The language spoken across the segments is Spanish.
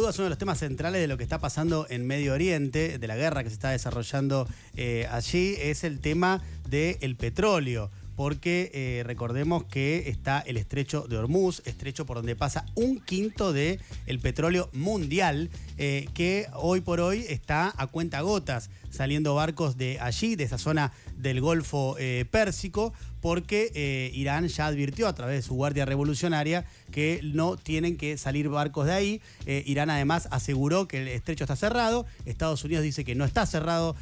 duda es uno de los temas centrales de lo que está pasando en Medio Oriente, de la guerra que se está desarrollando allí, es el tema del petróleo. Porque recordemos que está el estrecho de Hormuz, estrecho por donde pasa 1/5 del petróleo mundial, que hoy por hoy está a cuentagotas, saliendo barcos de allí, de esa zona del Golfo Pérsico, porque Irán ya advirtió a través de su Guardia Revolucionaria que no tienen que salir barcos de ahí. Irán además aseguró que el estrecho está cerrado. Estados Unidos dice que no está cerrado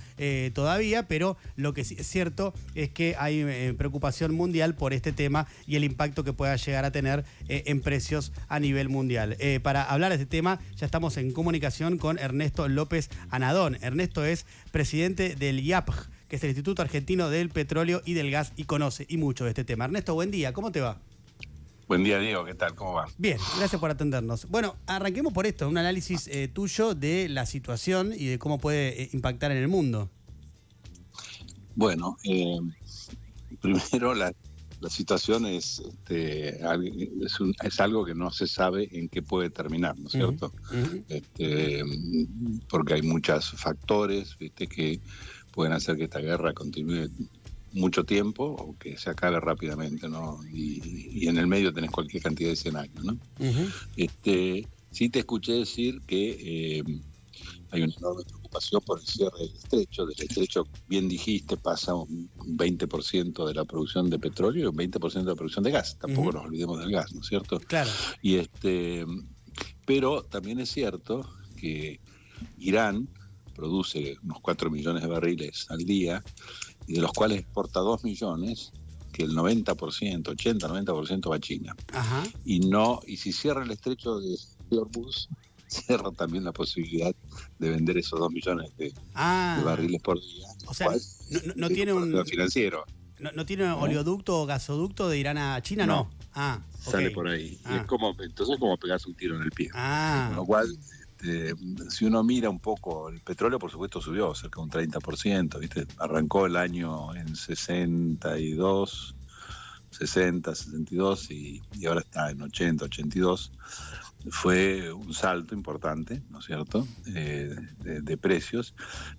todavía, pero lo que sí es cierto es que hay preocupación mundial por este tema y el impacto que pueda llegar a tener en precios a nivel mundial. Para hablar de este tema ya estamos en comunicación con Ernesto López Anadón. Ernesto es presidente del IAPG, que es el Instituto Argentino del Petróleo y del Gas, y conoce y mucho de este tema. Ernesto, buen día, ¿cómo te va? Buen día, Diego, ¿qué tal? ¿Cómo va? Bien, gracias por atendernos. Bueno, arranquemos por esto, un análisis tuyo de la situación y de cómo puede impactar en el mundo. Bueno, primero la situación es algo que no se sabe en qué puede terminar, ¿no es cierto? Porque hay muchos factores, que pueden hacer que esta guerra continúe mucho tiempo o que se acabe rápidamente, ¿no? Y en el medio tenés cualquier cantidad de escenarios, ¿no? Sí te escuché decir que hay una enorme preocupación por el cierre del estrecho. Del estrecho, bien dijiste, pasa un 20% de la producción de petróleo y un 20% de la producción de gas. Tampoco nos olvidemos del gas, ¿no es cierto? Claro. Y pero también es cierto que Irán produce unos 4 millones de barriles al día, y de los cuales exporta 2 millones, que el 90%, 80-90% va a China. Ajá. Y si cierra el estrecho de Hormuz, cierra también la posibilidad de vender esos 2 millones de barriles por día. O sea, no tiene un financiero. ¿No tiene oleoducto o gasoducto de Irán a China? No. Sale por ahí. Y entonces es como pegarse un tiro en el pie. Con lo cual, si uno mira un poco, el petróleo por supuesto subió cerca de un 30%, ¿viste? Arrancó el año en 60, 62 y ahora está en 80, 82. Fue un salto importante, ¿no es cierto?, de precios,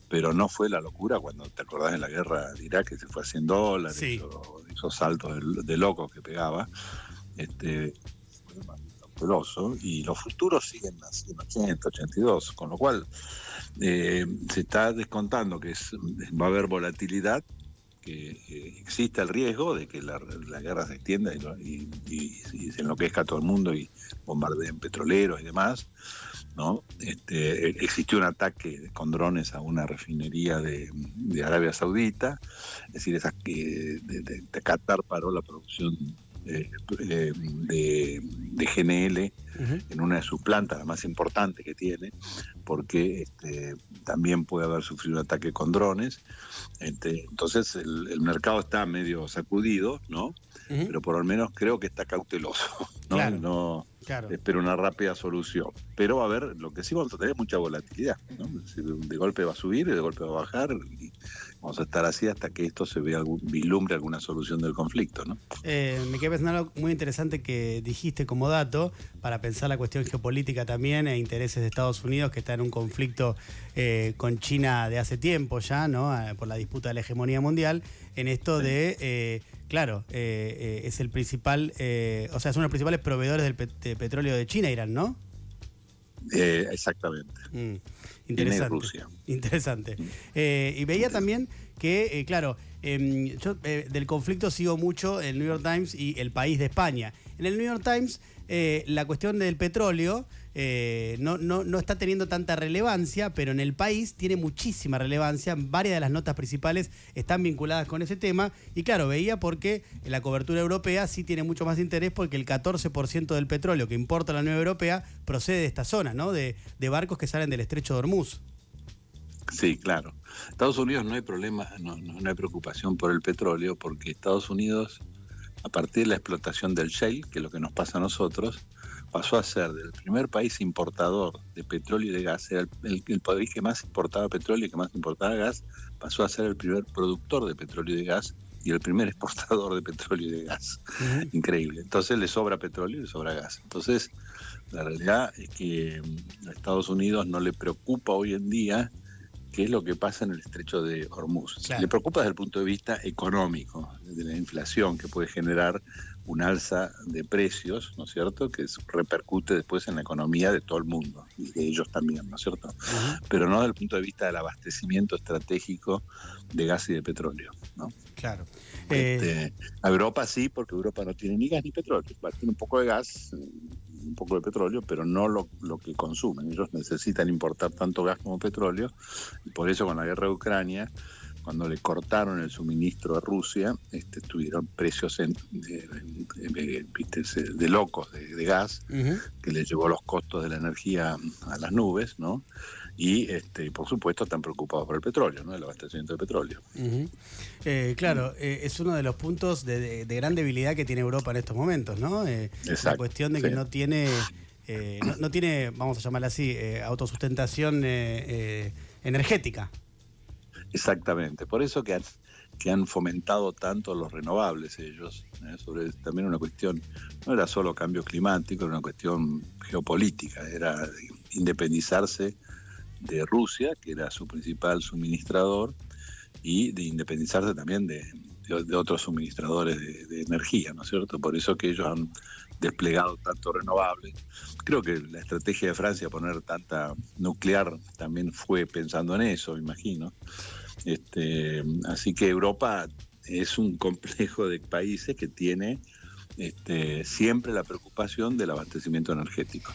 pero no fue la locura cuando te acordás en la guerra de Irak, que se fue a $100, sí. Esos saltos de loco que pegaba. Fue más cauteloso, y los futuros siguen así en 80, 82, con lo cual se está descontando que va a haber volatilidad, que existe el riesgo de que la guerra se extienda y se enloquezca a todo el mundo y bombardeen petroleros y demás, ¿no? Existió un ataque con drones a una refinería de Arabia Saudita, es decir, de Qatar paró la producción de GNL en una de sus plantas, la más importante que tiene, porque también puede haber sufrido un ataque con drones. Entonces el mercado está medio sacudido, ¿no? Pero por lo menos creo que está cauteloso, ¿no? Claro. Claro. Espero una rápida solución. Pero a ver, lo que sí vamos a tener es mucha volatilidad, ¿no? De golpe va a subir y de golpe va a bajar, y vamos a estar así hasta que esto se vea vislumbre alguna solución del conflicto, ¿no? Me quedé pensando algo muy interesante que dijiste como dato, para pensar la cuestión geopolítica también e intereses de Estados Unidos, que está en un conflicto con China de hace tiempo ya, ¿no? Por la disputa de la hegemonía mundial, en esto de... es el principal, es uno de los principales proveedores de petróleo de China, Irán, ¿no? Exactamente. Interesante. Rusia. Interesante. Y veía también que, yo del conflicto sigo mucho el New York Times y El País de España. En el New York Times la cuestión del petróleo no está teniendo tanta relevancia, pero en El País tiene muchísima relevancia. Varias de las notas principales están vinculadas con ese tema. Y claro, veía porque la cobertura europea sí tiene mucho más interés, porque el 14% del petróleo que importa la Unión Europea procede de esta zona, ¿no? De barcos que salen del estrecho de Hormuz. Sí, claro. Estados Unidos no hay problema, no hay preocupación por el petróleo, porque Estados Unidos, a partir de la explotación del shale, que es lo que nos pasa a nosotros, pasó a ser del primer país importador de petróleo y de gas. Era el país que más importaba petróleo y que más importaba gas, pasó a ser el primer productor de petróleo y de gas y el primer exportador de petróleo y de gas. Increíble. Entonces le sobra petróleo y le sobra gas. Entonces, la realidad es que a Estados Unidos no le preocupa hoy en día qué es lo que pasa en el estrecho de Hormuz. Claro. Le preocupa desde el punto de vista económico, de la inflación que puede generar un alza de precios, ¿no es cierto?, que repercute después en la economía de todo el mundo, y de ellos también, ¿no es cierto? Pero no desde el punto de vista del abastecimiento estratégico de gas y de petróleo, ¿no? Claro. A Europa sí, porque Europa no tiene ni gas ni petróleo. Tiene un poco de gas, un poco de petróleo, pero no lo que consumen. Ellos necesitan importar tanto gas como petróleo, y por eso con la guerra de Ucrania, cuando le cortaron el suministro a Rusia, tuvieron precios de locos de gas, que les llevó los costos de la energía a las nubes, ¿no? Y por supuesto están preocupados por el petróleo, ¿no? El abastecimiento de petróleo. Claro, es uno de los puntos de gran debilidad que tiene Europa en estos momentos, ¿no? Exacto, la cuestión de que no tiene, no tiene, vamos a llamarla así, autosustentación energética. Exactamente, por eso que han fomentado tanto los renovables ellos, sobre también una cuestión, no era solo cambio climático, era una cuestión geopolítica, era independizarse de Rusia, que era su principal suministrador, y de independizarse también de otros suministradores de energía, ¿no es cierto? Por eso que ellos han desplegado tanto renovables. Creo que la estrategia de Francia, poner tanta nuclear, también fue pensando en eso, imagino. Así que Europa es un complejo de países que tiene siempre la preocupación del abastecimiento energético.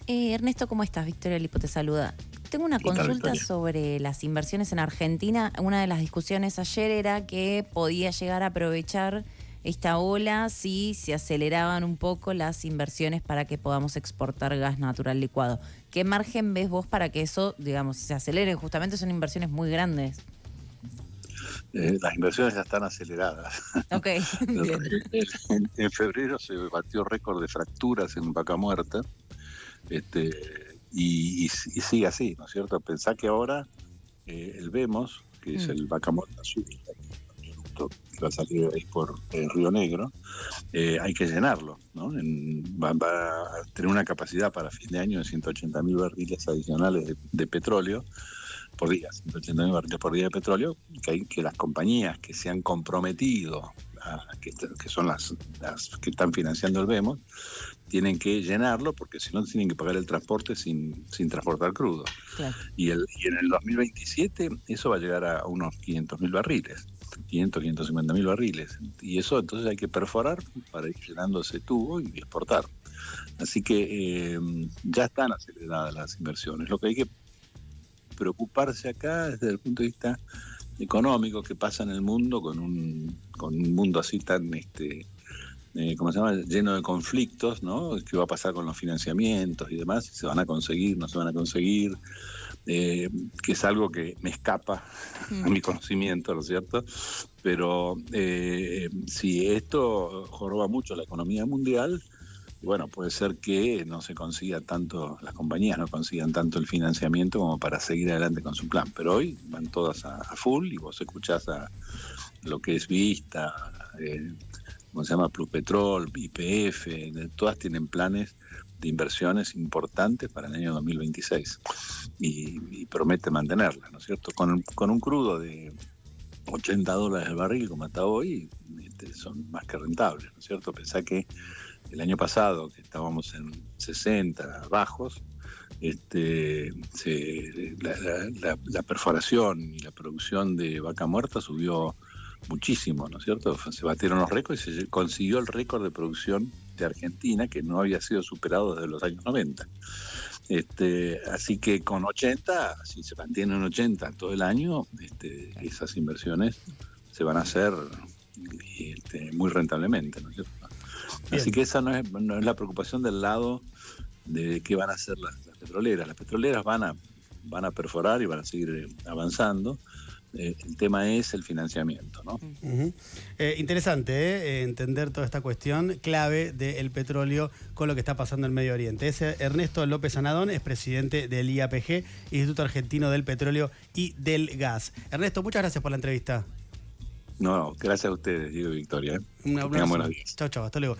Ernesto, ¿cómo estás? Victoria Lipo te saluda. Tengo una consulta sobre las inversiones en Argentina. Una de las discusiones ayer era que podía llegar a aprovechar esta ola si se aceleraban un poco las inversiones para que podamos exportar gas natural licuado. ¿Qué margen ves vos para que eso, digamos, se acelere? Justamente son inversiones muy grandes. Las inversiones ya están aceleradas. Ok, bien. En febrero se batió récord de fracturas en Vaca Muerta, y sigue así, ¿no es cierto? Pensá que ahora el VEMOS, que es el Vaca Muerta Sur, que va a salir ahí por Río Negro, hay que llenarlo, ¿no? Va a tener una capacidad para fin de año de 180.000 barriles adicionales de petróleo por día, 180.000 barriles por día de petróleo, que las compañías que se han comprometido, que son las que están financiando el VEMOS, tienen que llenarlo, porque si no tienen que pagar el transporte sin transportar crudo. Claro. Y en el 2027 eso va a llegar a unos 500.000 barriles, 550.000 barriles. Y eso entonces hay que perforar para ir llenando ese tubo y exportar. Así que ya están aceleradas las inversiones. Lo que hay que preocuparse acá desde el punto de vista económico, que pasa en el mundo con un mundo así tan ¿cómo se llama?, lleno de conflictos, ¿no? ¿Qué va a pasar con los financiamientos y demás? ¿Se van a conseguir, no se van a conseguir? Que es algo que me escapa a mi conocimiento, ¿no es cierto? Pero si esto joroba mucho la economía mundial, bueno, puede ser que no se consiga tanto, las compañías no consigan tanto el financiamiento como para seguir adelante con su plan. Pero hoy van todas a full, y vos escuchás a lo que es Vista, ¿cómo se llama?, Pluspetrol, YPF, todas tienen planes de inversiones importantes para el año 2026 y promete mantenerlas, ¿no es cierto? Con un crudo de $80 el barril como hasta hoy, son más que rentables, ¿no es cierto? Pensá que el año pasado, que estábamos en 60 bajos, la perforación y la producción de vaca muerta subió muchísimo, ¿no es cierto? Se batieron los récords y se consiguió el récord de producción de Argentina, que no había sido superado desde los años 90. Así que con 80, si se mantienen 80 todo el año, esas inversiones se van a hacer muy rentablemente, ¿no es cierto? Bien. Así que esa no es la preocupación del lado de qué van a hacer las petroleras. Las petroleras van a perforar y van a seguir avanzando. El tema es el financiamiento, ¿no? Interesante entender toda esta cuestión clave del petróleo con lo que está pasando en Medio Oriente. Es Ernesto López Anadón, es presidente del IAPG, Instituto Argentino del Petróleo y del Gas. Ernesto, muchas gracias por la entrevista. No, gracias a ustedes, Diego y Victoria. Un Que tengan abrazo. buenos días. Chao, chao, hasta luego.